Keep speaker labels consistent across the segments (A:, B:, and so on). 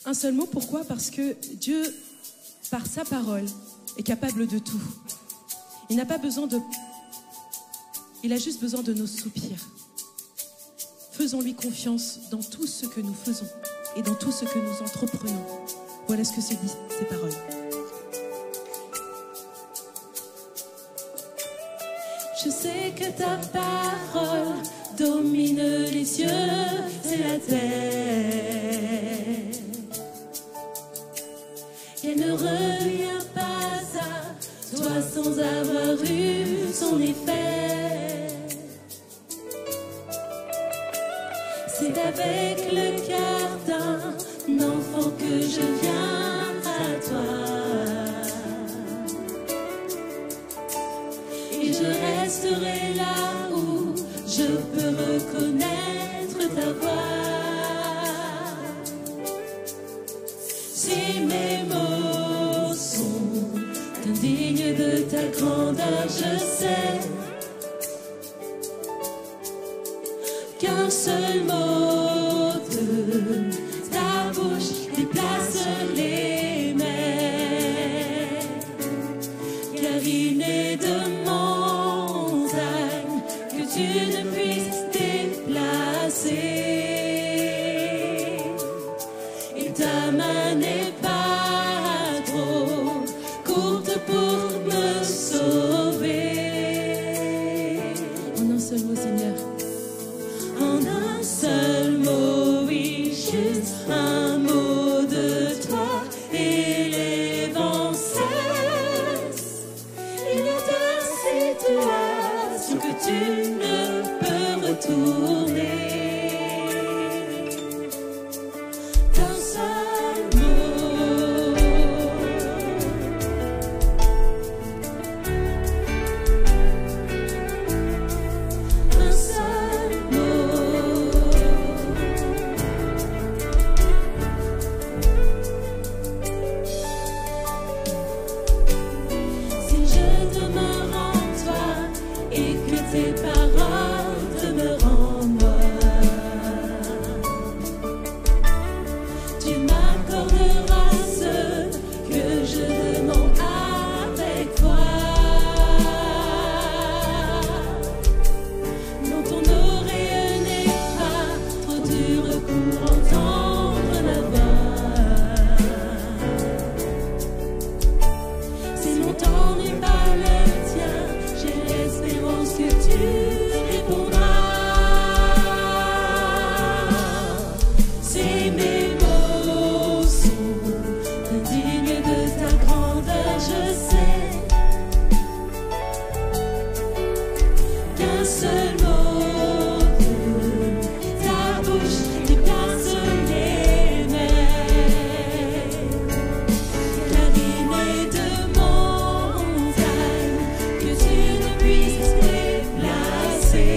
A: Un seul mot, pourquoi? Parce que Dieu, par sa parole, est capable de tout. Il n'a pas besoin de... Il a juste besoin de nos soupirs. Faisons-lui confiance dans tout ce que nous faisons et dans tout ce que nous entreprenons. Voilà ce que se disent ces paroles. Je sais que ta parole domine les cieux et la terre. Elle ne revient pas à toi sans avoir eu son effet. C'est avec le cœur d'un enfant que je viens à toi. Et je resterai là où je peux reconnaître ta voix. Si mes mots sont indignes de ta grandeur, je sais qu'un seul mot de ta bouche déplace les mers. Car il n'est de montagne que tu ne puisses déplacer. Et ta main n'est pas trop courte pour me sauver. En un seul mot, Seigneur. En un seul mot, oui, juste un mot de toi, et les vents cessent. Il y a des situations que tu ne peux retourner. D'un seul mot. Un seul mot. Si je demeure en toi et que tes paroles demeurent en moi, tu m'accorderas ce que je demande avec foi. Non, ton oreille n'est pas trop dure pour entendre ma voix. Si mon temps n'est pas le tien, j'ai l'espérance que tu répondras. Si mes mots sont indignes de ta grandeur, je sais qu'un seul mot de ta bouche déplace les mers. Car il n'est de montagne que tu ne puisses déplacer.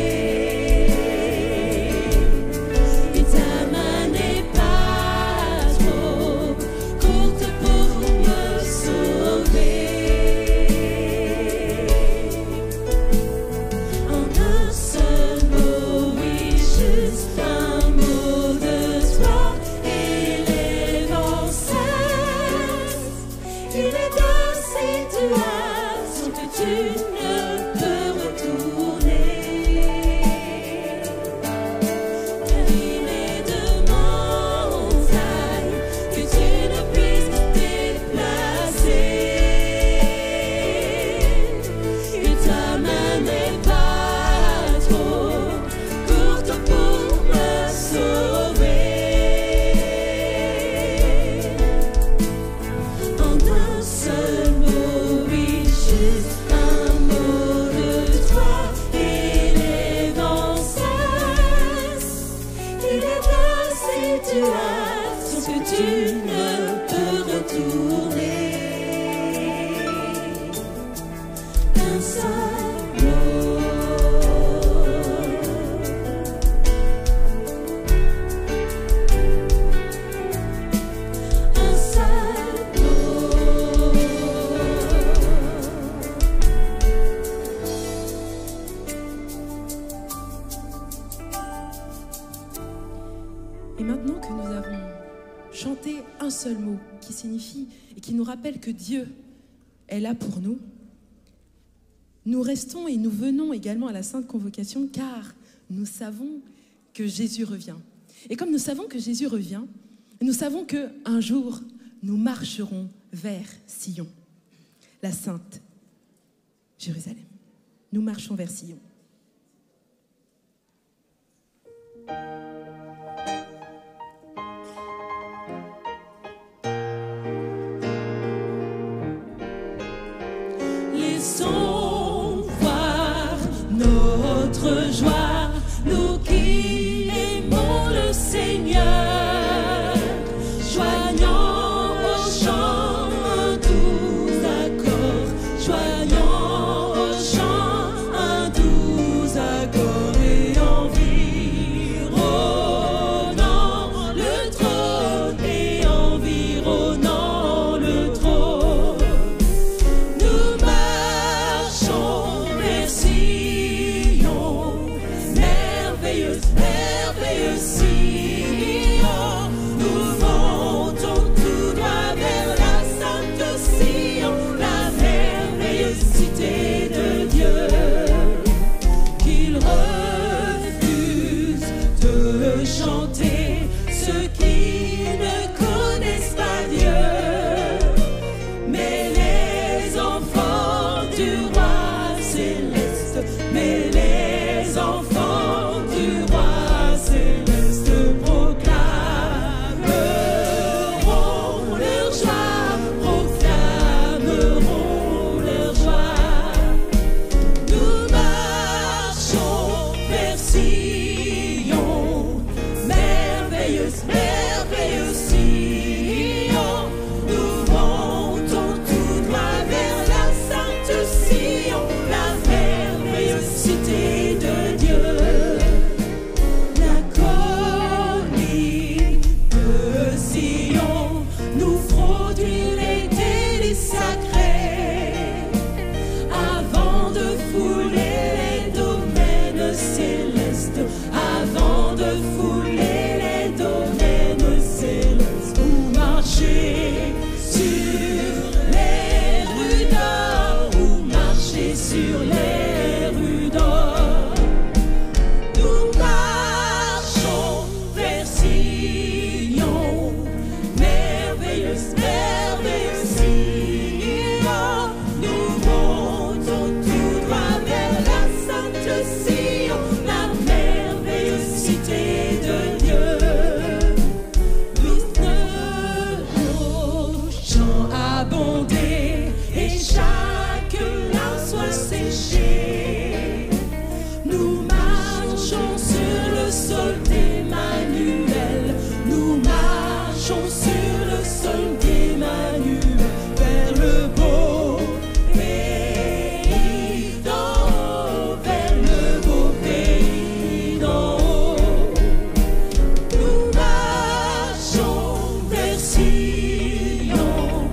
A: Et ta main n'est pas trop courte pour me sauver. En un seul mot, oui, juste un mot de toi, et les vents cessent. Il est des situations que tu ne peux retourner. Car il est de montagne que tu ne puisses déplacer. Et ta main n'est pas trop courte pour me sauver. En un seul mot, oui, juste un mot de toi, et les vents cessent. Il est des situations que tu ne peux retourner. Un seul mot. Un seul mot. Et maintenant que nous avons chanter un seul mot qui signifie et qui nous rappelle que Dieu est là pour nous. Nous restons et nous venons également à la Sainte Convocation car nous savons que Jésus revient. Et comme nous savons que Jésus revient, nous savons qu'un jour, nous marcherons vers Sion, la Sainte Jérusalem. Nous marchons vers Sion.
B: Laissons voir notre joie, nous qui aimons le Seigneur, joignant au chant un doux accord, joignant au chant un doux accord et environnant le trône et environnant le trône. Nous marchons vers Sion, merveilleuse, merveilleuse Sion. Nous montons tout droit vers la sainte Sion, la merveilleuse cité de Dieu, qu'il refuse de chanter ceux qui ne connaissent pas Dieu. Mais les enfants du roi céleste, mais les enfants du roi céleste proclameront leur joie, proclameront leur joie. Nous marchons vers Sion, merveilleuse, merveilleuse Sion. Nous montons tout droit vers la sainte Sion, la merveilleuse cité de Dieu. La colline de Sion nous produit les délices sacrés avant de fouler les domaines célestes, avant de fouler les domaines célestes, ou marcher sur les rues d'or, ou marcher sur les rues d'or. Nous marchons vers Sion, merveilleuse, merveilleuse Sion. Nous montons tout droit vers la sainte Sion, la merveilleuse cité de Dieu. Puisse nos champs abonder et chacun soit séché. Nous marchons sur le sol d'Emmanuel, nous marchons sur le sol d'Emmanuel, vers le beau pays d'en haut, vers le beau pays d'en haut. Nous marchons vers Sion,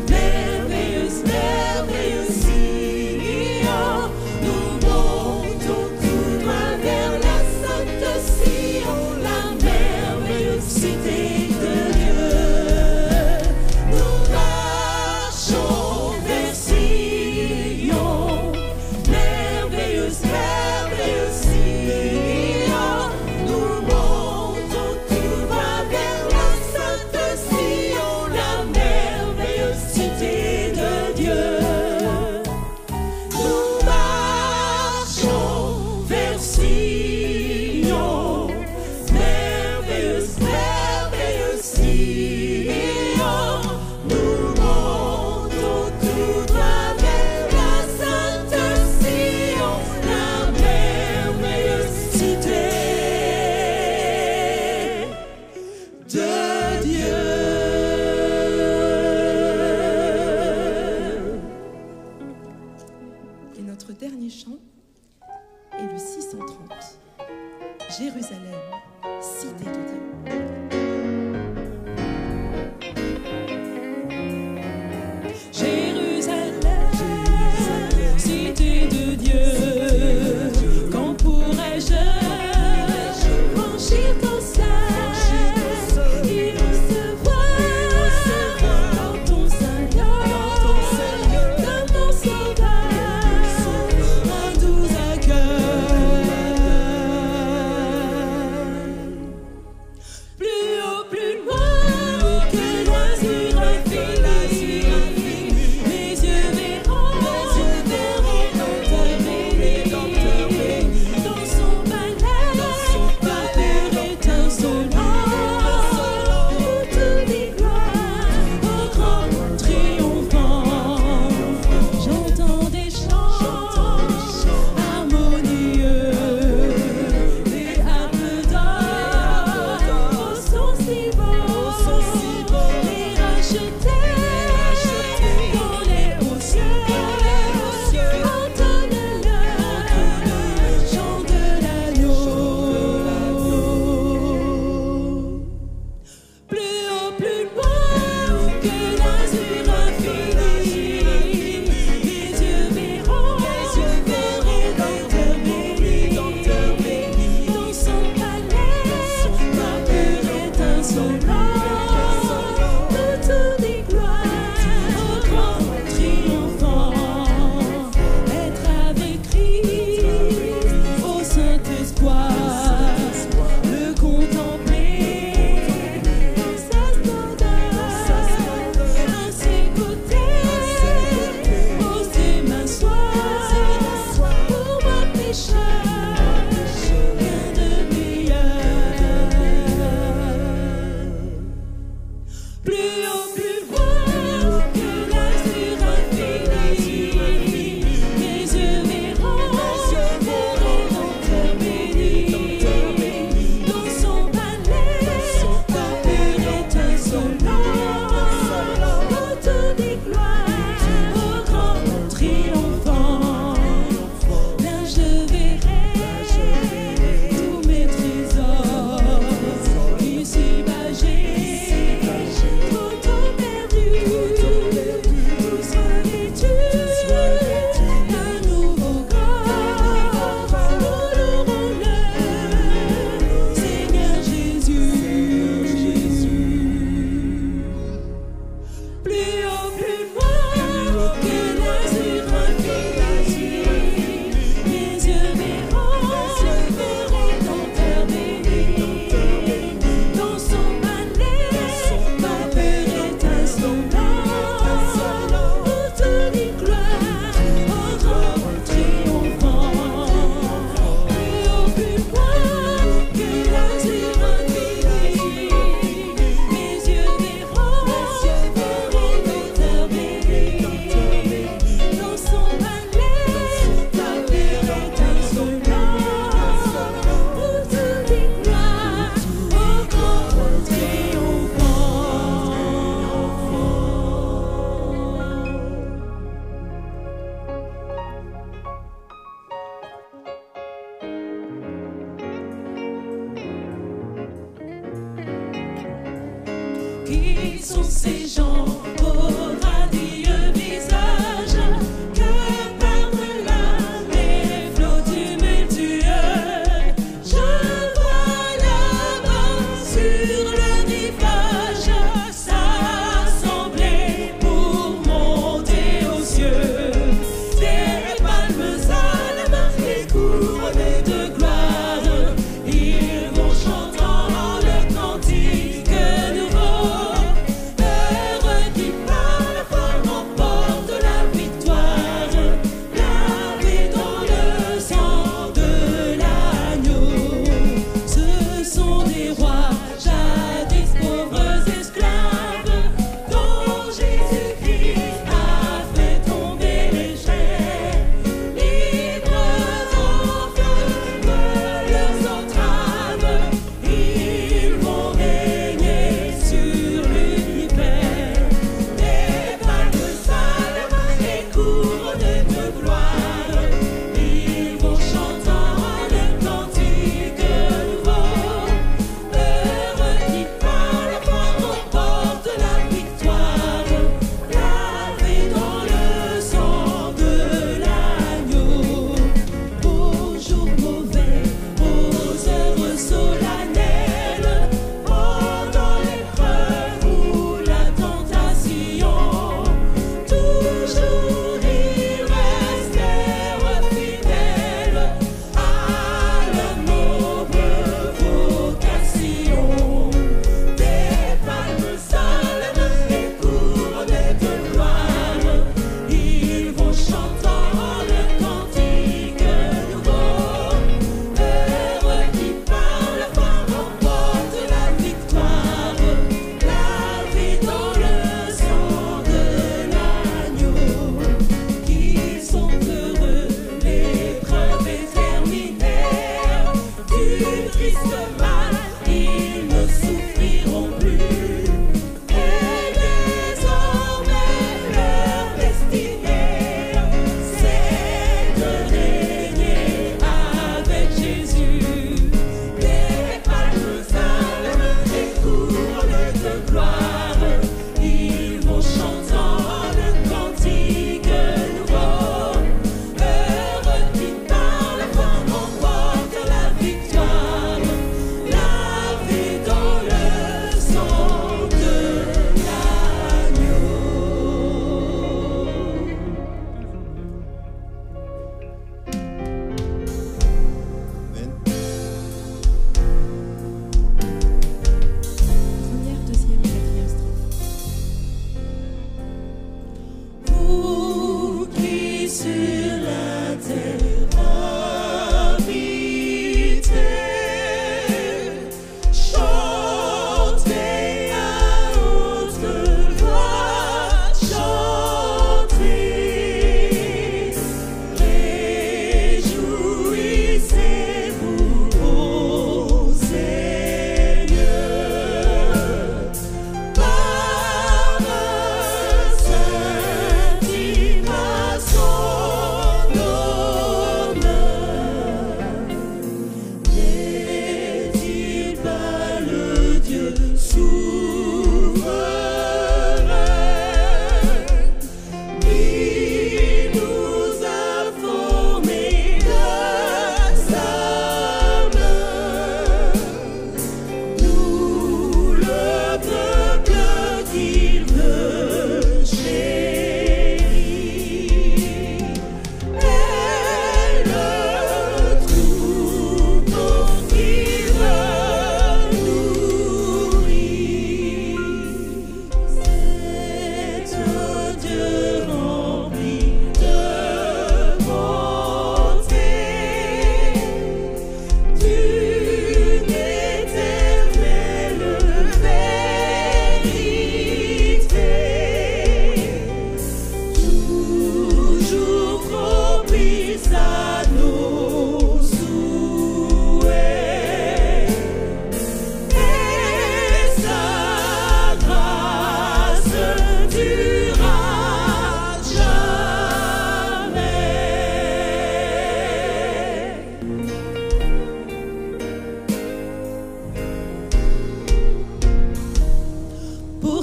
B: merveilleuse, merveilleuse Sion. Nous montons tout droit vers la sainte Sion, la merveilleuse cité de Dieu. Nous marchons vers Sion, merveilleuse, merveilleuse Sion. Nous montons tout droit vers la sainte Sion, la merveilleuse cité de Dieu. Nous marchons vers Sion, merveilleuse, merveilleuse Sion. Nous montons tout droit vers la sainte Sion, la merveilleuse cité de Dieu.
A: Et notre dernier chant est le 630. Jérusalem, cité de Dieu.
B: Jérusalem, cité de Dieu, quand pourrais-je franchir ton seuil, y recevoir
A: plus haut, plus loin, que l'azur infini. Mes yeux verront l'Édenteur béni. Dans son palais, la peur étincelante, où tout dit gloire au grand triomphant. J'entends des chants harmonieux, des harpes d'or au son si beau, les rachetés dans les hauts cieux, entonnent le chant de l'agneau. Plus haut, plus loin, que l'azur infini. Mes yeux verront l'Édenteur béni. Dans son palais, la peur étincelante, où tout dit gloire au grand triomphant. Être avec Christ au Saint-Espoir, le contempler sa splendeur, à ses côtés, oser m'asseoir, pour moi pécheur, rien de meilleur. Plus haut, plus loin, que l'azur infini. Mes yeux verront l'Édenteur béni. Dans son palais, la peur étincelante, où tout dit gloire au grand triomphant. Là je verrai tous mes trésors, ici-bas j'ai tout perdu, tous revêtus d'un nouveau corps, nous louerons le Seigneur Jésus. Plus haut, plus loin, que l'azur infini. Mes yeux verront l'Édenteur béni. Dans son palais, la peur étincelante, où tout dit gloire au grand triomphant. Plus haut, plus loin, que l'azur infini. Mes yeux verront l'Édenteur béni. Dans son palais, la peur étincelante, où tout dit gloire au grand triomphant. Qui sont ces gens au radieux visage, que par-delà les flots tumultueux, je vois là-bas sur le rivage s'assembler pour monter aux cieux. Des palmes almes et couronnées de gloire, ils vont chantant le cantique nouveau. Heureux qui parle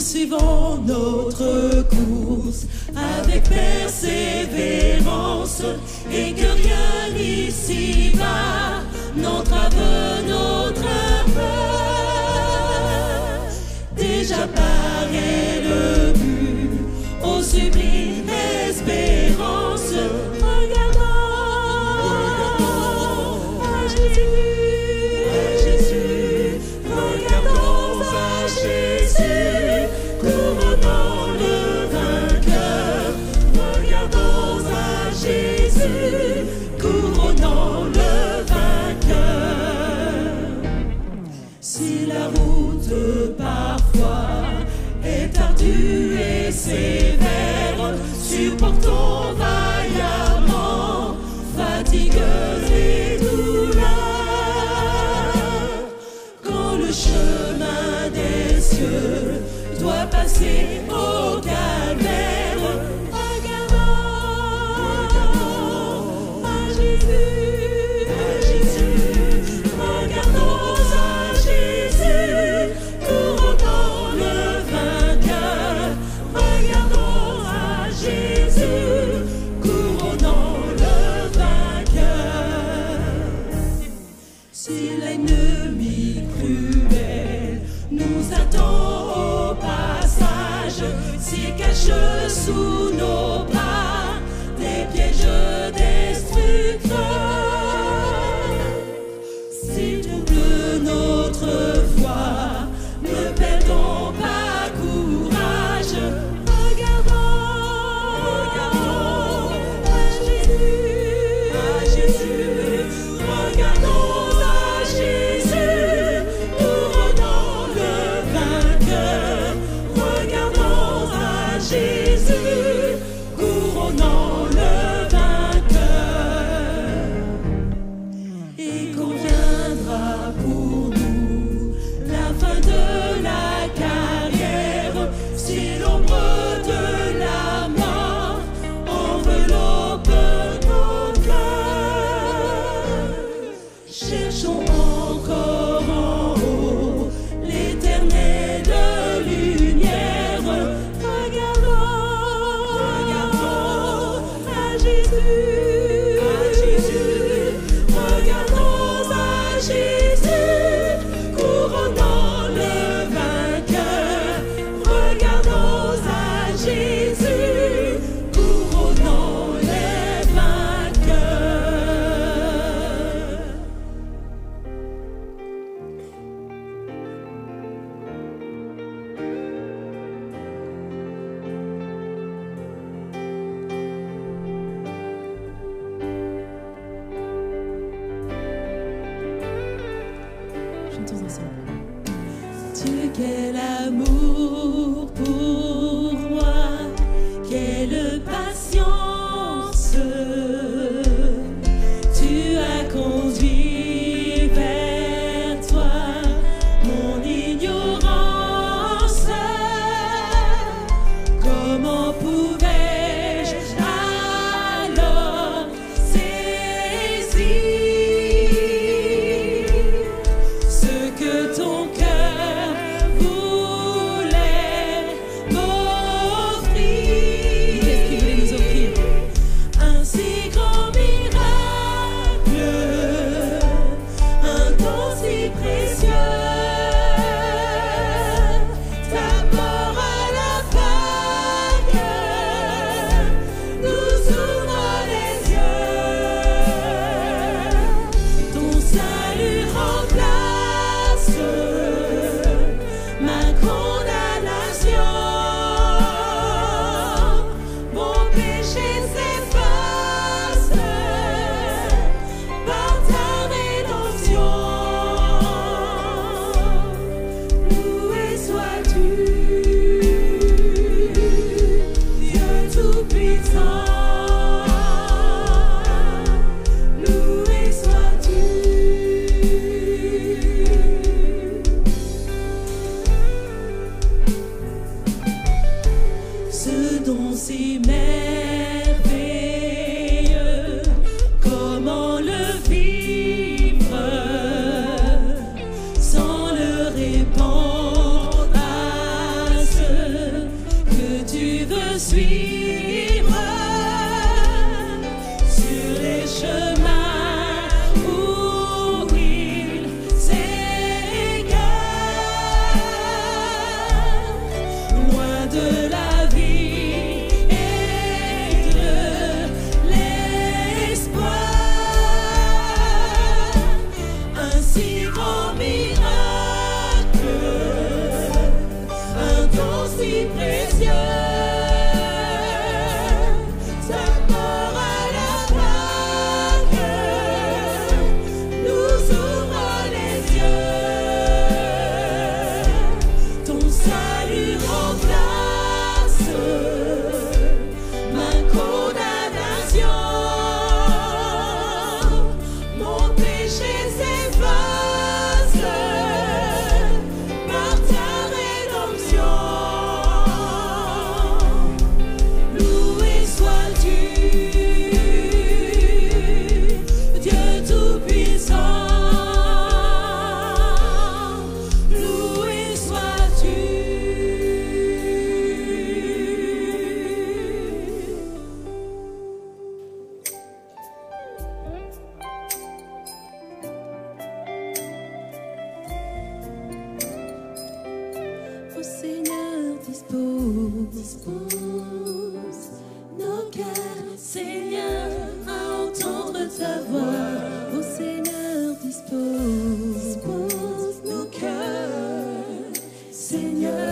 A: poursuivons notre course avec persévérance et que rien ici-bas n'entrave notre ardeur. Déjà paraît le but, ô sublime espérance. Regardons à Jésus, regardons à Jésus, couronnant le vainqueur. Regardons à Jésus, couronnant le vainqueur. Si la route parfois est ardue et sévère, supportons vaillamment fatigues et douleurs. Quand le chemin des cieux doit passer au calvaire, regardons à Jésus, regardons à Jésus, couronnant le vainqueur. Regardons à Jésus, couronnant le vainqueur. Si l'ennemi cruel nous attend au passage, s'il cache sous nos pas des pièges destructeurs, s'il trouble notre foi, ne perdons pas courage. Regardons à Jésus, regardons à Jésus, couronnant le vainqueur. Regardons à Jésus, couronnant le vainqueur. Et quand viendra pour nous la fin de la carrière, si l'ombre de la mort enveloppe nos cœurs, cherchons encore en haut l'éternelle lumière. Regardons à Jésus, regardons à Jésus, couronnant le vainqueur. Regardons à Jésus, couronnant les vainqueurs. Chantons ensemble. Dieu, quel amour pour moi, quelle patience. Tu as conduit vers toi mon ignorance. Comment pouvais-je alors saisir ce que ton cœur voulait m'offrir? Un si grand miracle, un don si précieux. Ta mort à la Pâque nous ouvre les yeux. Ton salut remplace ma condamnation. Mon péché s'efface par ta rédemption. Loué sois-tu, Dieu Tout-Puissant. Loué sois-tu. Ce don si merveilleux, comment le vivre sans le répandre à ceux Seigneur,